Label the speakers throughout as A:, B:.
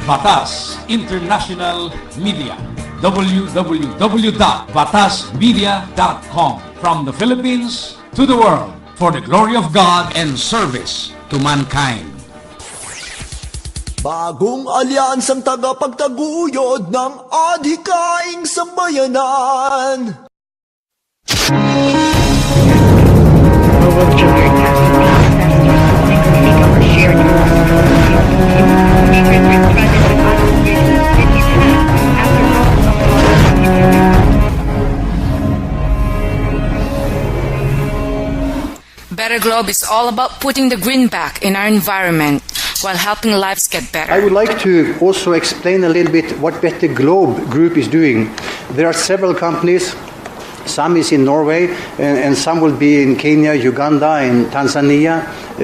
A: Batas International Media. www.batasmedia.com. From the Philippines to the world, for the glory of God and service to mankind.
B: Bagong alyansang tagapagtaguyod ng adhikaing sambayanan.
C: Better Globe is all about putting the green back in our environment while helping lives get better.
D: I would like to also explain a little bit what Better Globe Group is doing. There are several companies. Some is in Norway, and some will be in Kenya, Uganda, in Tanzania,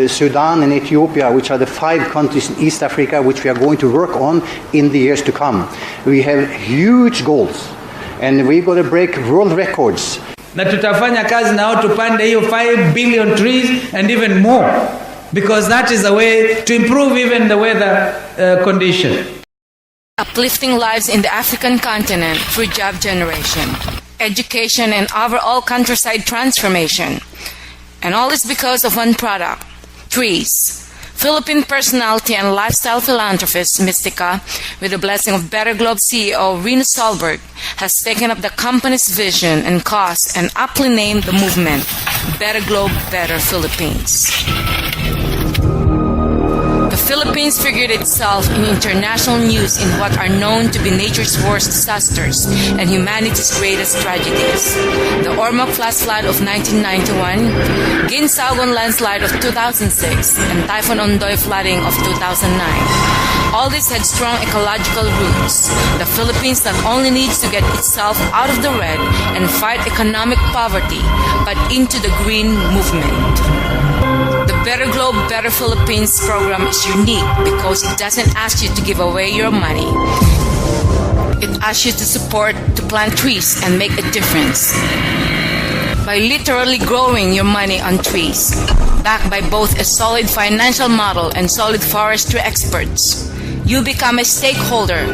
D: Sudan, and Ethiopia, which are the 5 countries in East Africa which we are going to work on in the years to come. We have huge goals, and we're going to break world records.
E: Na tutafanya kazi nao tupande hiyo 5 billion trees and even more, because that is a way to improve even the weather condition.
C: Uplifting lives in the African continent through job generation, education, and overall countryside transformation. And all is because of one product, trees. Philippine personality and lifestyle philanthropist Mystica, with the blessing of Better Globe CEO Rena Solberg, has taken up the company's vision and cause and aptly named the movement Better Globe, Better Philippines. The Philippines figured itself in international news in what are known to be nature's worst disasters and humanity's greatest tragedies. The Ormoc flash flood of 1991, Ginsagon landslide of 2006, and Typhoon Ondoy flooding of 2009. All this had strong ecological roots. The Philippines not only needs to get itself out of the red and fight economic poverty, but into the green movement. The Better Globe, Better Philippines program is unique because it doesn't ask you to give away your money. It asks you to support, to plant trees and make a difference. By literally growing your money on trees, backed by both a solid financial model and solid forestry experts, you become a stakeholder,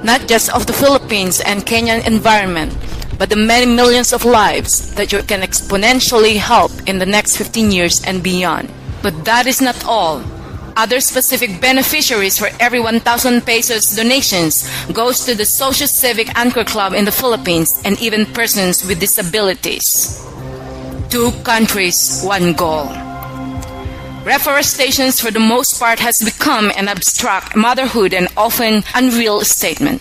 C: not just of the Philippines and Kenyan environment, but the many millions of lives that you can exponentially help in the next 15 years and beyond. But that is not all. Other specific beneficiaries for every 1,000 pesos donations goes to the Social Civic Anchor Club in the Philippines and even persons with disabilities. 2 countries, 1 goal. Reforestation for the most part has become an abstract motherhood and often unreal statement.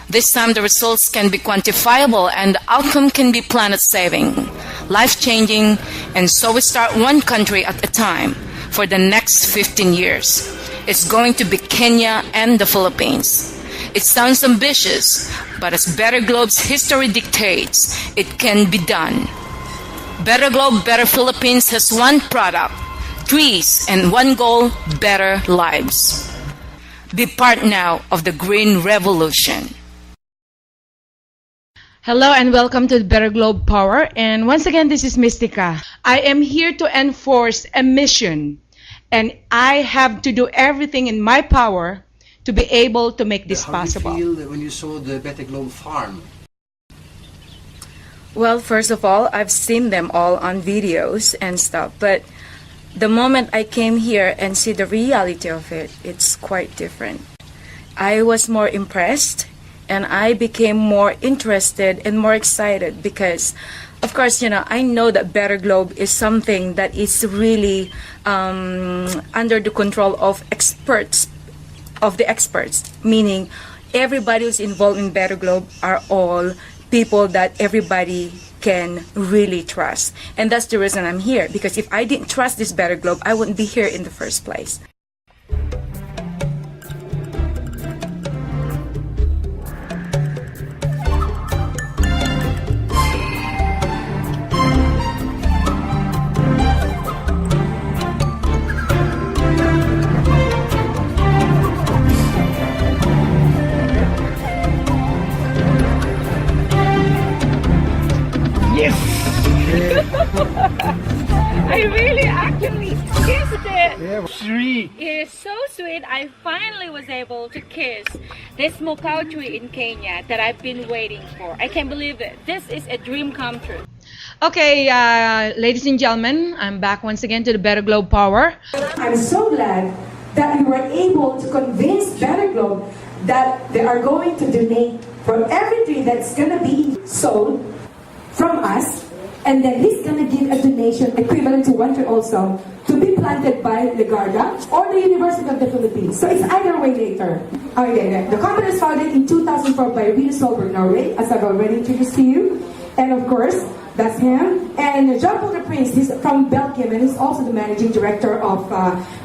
C: This time the results can be quantifiable and the outcome can be planet-saving, life-changing, and so we start 1 country at a time for the next 15 years. It's going to be Kenya and the Philippines. It sounds ambitious, but as Better Globe's history dictates, it can be done. Better Globe, Better Philippines has 1 product, trees, and 1 goal, better lives. Be part now of the green revolution.
F: Hello and welcome to Better Globe Power. And once again, this is Mystica. I am here to enforce a mission, and I have to do everything in my power to be able to make this possible.
D: How do you feel when you saw the Better Globe farm?
C: Well, first of all, I've seen them all on videos and stuff, but the moment I came here and see the reality of it, it's quite different. I was more impressed and I became more interested and more excited because, of course, I know that Better Globe is something that is really under the control of the experts, meaning everybody who's involved in Better Globe are all people that everybody can really trust. And that's the reason I'm here, because if I didn't trust this Better Globe, I wouldn't be here in the first place.
G: I really actually kissed it. Yeah, sweet. It is so sweet. I finally was able to kiss this mokau tree in Kenya that I've been waiting for. I can't believe it. This is a dream come true.
F: Okay, ladies and gentlemen, I'm back once again to the Better Globe Power.
H: I'm so glad that we were able to convince Better Globe that they are going to donate for every tree that's going to be sold from us, and then he's going to give a donation equivalent to 1 tree also to be planted by Legarda or the University of the Philippines. So it's either way later. Okay, the company was founded in 2004 by Rina Solberg, Norway, as I've already introduced to you. And of course, that's him. And Jean-Paul de Prince, he's from Belgium, and he's also the managing director of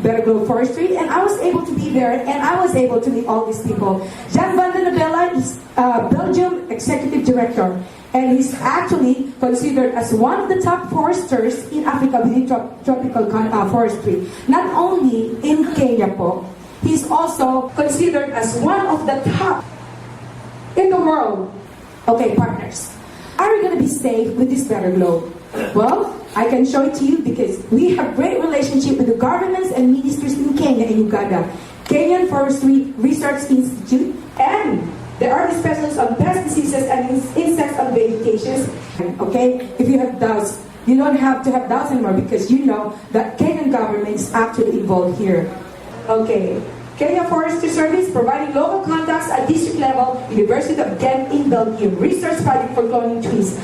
H: Better Globe Forestry. And I was able to be there, and I was able to meet all these people. Jan van den Abella is Belgium executive director. And he's actually considered as one of the top foresters in Africa within tropical forestry. Not only in Kenya po, he's also considered as one of the top in the world. Okay, partners, are we going to be safe with this Better Globe? Well, I can show it to you because we have great relationship with the governments and ministries in Kenya and Uganda. Kenyan Forestry Research Institute, and there are the specialists on pest diseases and insects on vegetation. Okay, if you have doubts, you don't have to have doubts anymore because you know that Kenyan government is actually involved here. Okay, Kenya Forestry Service providing local contacts at district level, University of Ghent in Belgium, research project for cloning trees.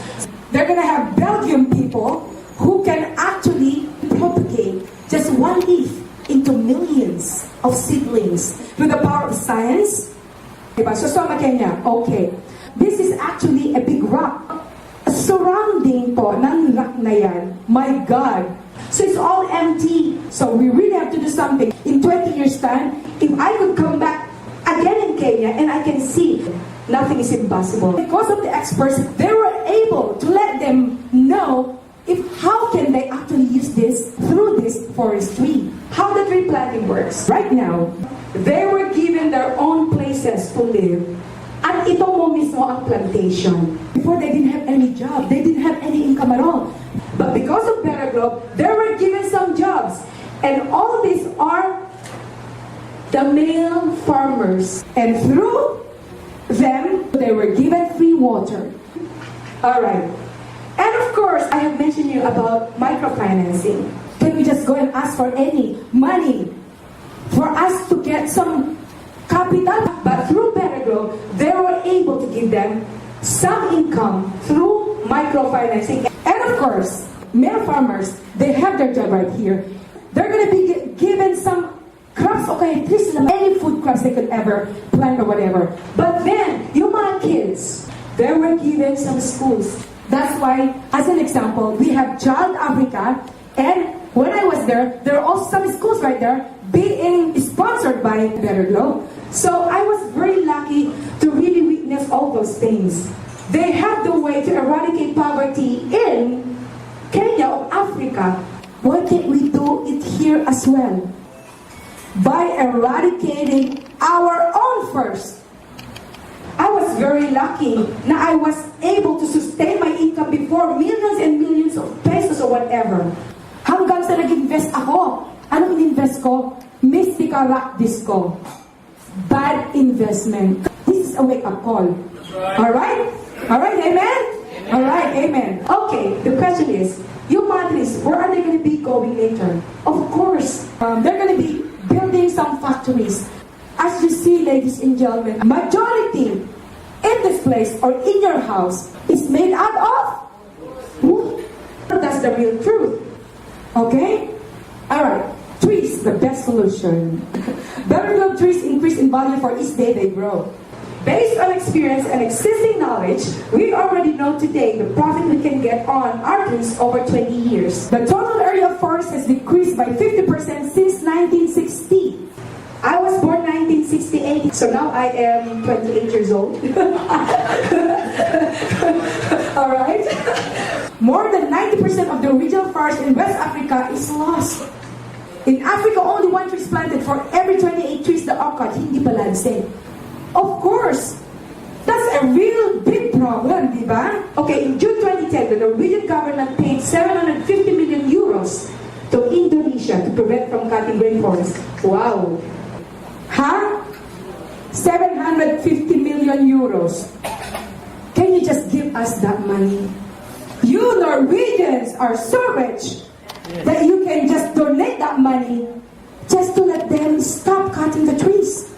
H: They're going to have Belgium people who can actually propagate just one leaf into millions of seedlings with the power of science. So Kenya, okay. This is actually a big rock. Surrounding po ng rock na yan, my God. So it's all empty. So we really have to do something. In 20 years' time, if I could come back again in Kenya and I can see, nothing is impossible. Because of the experts, they were able to let them know how can they actually use this through this forestry. How the tree planting works. Right now, they were given their own places to live. At ito mo mismo ang plantation. Before, they didn't have any job. They didn't have any income at all. But because of Better Globe, they were given some jobs. And all these are the male farmers. And through them, they were given free water. All right. And of course, I have mentioned you about microfinancing. Can we just go and ask for any money for us to get some capital? But through Better Globe, they were able to give them some income through microfinancing. And of course, male farmers, they have their job right here. They're going to be given some crops, okay, at least any food crops they could ever plant or whatever. But then, yung mga kids, they were given some schools. That's why, as an example, we have Child Africa, and when I was there are also some schools right there being sponsored by Better Globe. So I was very lucky to really witness all those things. They have the way to eradicate poverty in Kenya or Africa. Why can't we do it here as well? By eradicating our own first. I was very lucky na I was able to sustain my income before millions and millions of pesos or whatever. Hanggang sa nag-invest ako. Anong in-invest ko? Mystica Rock Disco. Bad investment. This is a wake-up call. Alright? Alright, amen? Alright, amen. Okay, the question is, yung monthlies, where are they going to be going later? Of course, they're going to be building some factories. As you see, ladies and gentlemen, majority in this place or in your house is made out of wood. That's the real truth. Okay? Alright. Trees, the best solution. Better Globe trees increase in value for each day they grow. Based on experience and existing knowledge, we already know today the profit we can get on our trees over 20 years. The total area of forest has decreased by 50% since 1960. I was born 1968, so now I am 28 years old. Alright? More than 90% of the original forest in West Africa is lost. In Africa, only 1 tree is planted for every 28 trees that are cut. Hindi balanse. Of course, that's a real big problem, di ba? Okay, in June 2010, the Norwegian government paid 750 million euros euros to Indonesia to prevent from cutting rainforests. Wow. Huh? 750 million euros. Can you just give us that money? You Norwegians are so rich that you can just donate that money just to let them stop cutting the trees.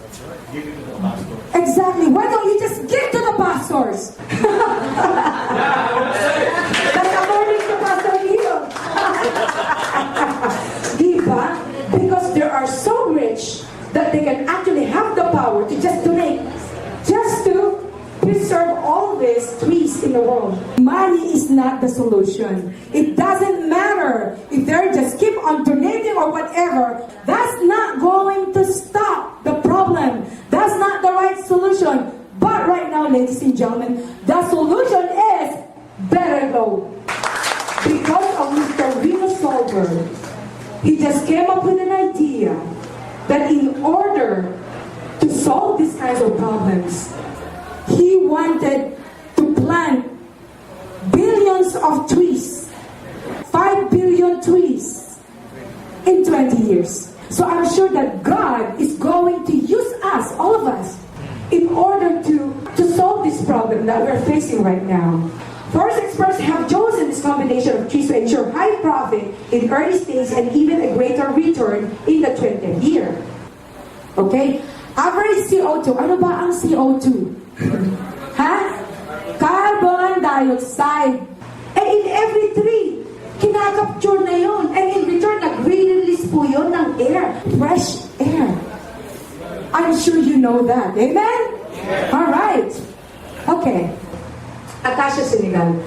H: Exactly. Why don't you just give to the pastors? That's according to Pastor Leo. Diba? Because they are so rich that they can actually have the power to just donate, just to preserve all these trees in the world. Money is not the solution. It doesn't matter if they're just keep on donating or whatever. That's not going to stop the problem. That's not the right solution. But right now, ladies and gentlemen, the solution is better go. Because of Mr. Reno Solberg, he just came up with an idea that in order to solve these kinds of problems, he wanted to plant billions of trees, 5 billion trees in 20 years. So I'm sure that God is going to use us, all of us, in order to solve this problem that we're facing right now. Forest experts have chosen this combination of trees to ensure high profit in early stage and even a greater return in the 20th year. Okay? Average CO2. Ano ba ang CO2? Ha? Carbon dioxide. Eh, in every tree, kinakapture na yun. And in return, nag-release po yun ng air. Fresh air. I'm sure you know that. Amen? Alright. Okay. Acacia Senegal.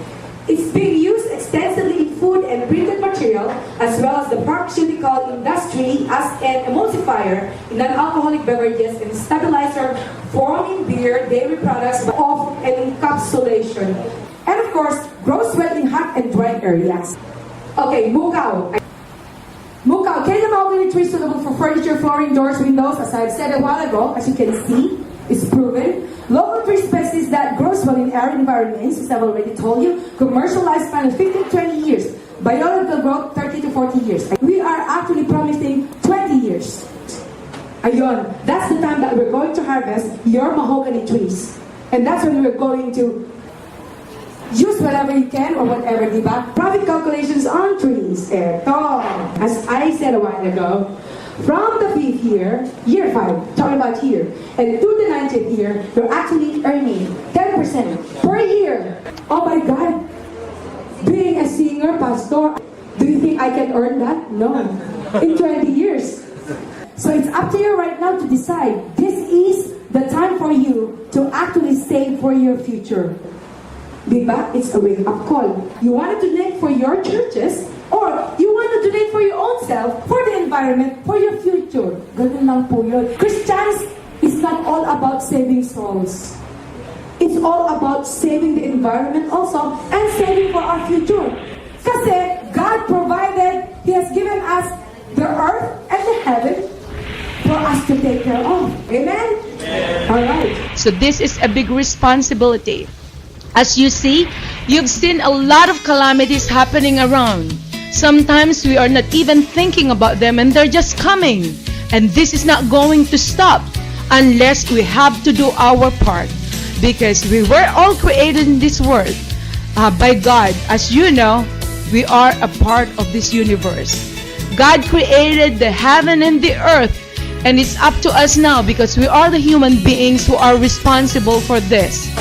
H: It's being used extensively in food and printed material, as well as the pharmaceutical industry as an emulsifier in non-alcoholic beverages and stabilizer forming beer, dairy products of encapsulation. And of course, grows well in hot and dry areas. Okay, Mukau. Mukau, Kenya mahogany tree suitable for furniture, flooring, doors, windows, as I've said a while ago, as you can see, it's proven. Local tree species that grows well in arid environments, as I've already told you, commercial lifespan of 15 to 20 years, biological growth 30 to 40 years. We are actually promising 20 years. Ayun, that's the time that we're going to harvest your mahogany trees. And that's when we're going to use whatever you can or whatever, diba? Profit calculations on trees. Eto, as I said a while ago, from the 5th year, year 5, talking about here, and to the 19th year, you're actually earning 10% per year. Oh my God! Being a singer, pastor, do you think I can earn that? No. In 20 years. So it's up to you right now to decide. This is the time for you to actually save for your future. Diba? It's a wake-up call. You want to donate for your churches, or you want to donate for your own self, for the environment, for your future. Ganun lang po yun. Christians is not all about saving souls. It's all about saving the environment also, and saving for our future. Kasi God provided, He has given us the earth and the heaven for us to take care of. Amen? Alright.
F: So this is a big responsibility. As you see, you've seen a lot of calamities happening around. Sometimes we are not even thinking about them and they're just coming. And this is not going to stop unless we have to do our part. Because we were all created in this world by God. As you know, we are a part of this universe. God created the heaven and the earth. And it's up to us now because we are the human beings who are responsible for this.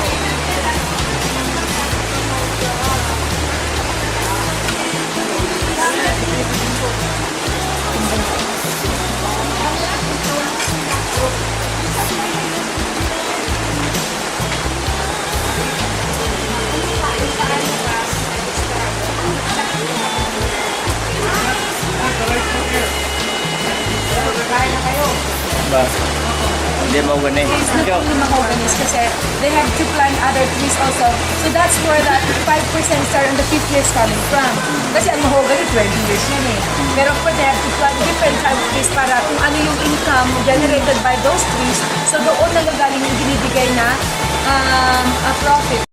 I: Hindi mahogany.
J: It's not only mahoganies kasi they have to plant other trees also. So that's where that 5% start on the 5th year is coming from. Kasi ang mahogany 20 years yun eh. Pero of course they have to plant different type of trees para kung ano yung income generated by those trees. So doon nagagaling yung binibigay na profit.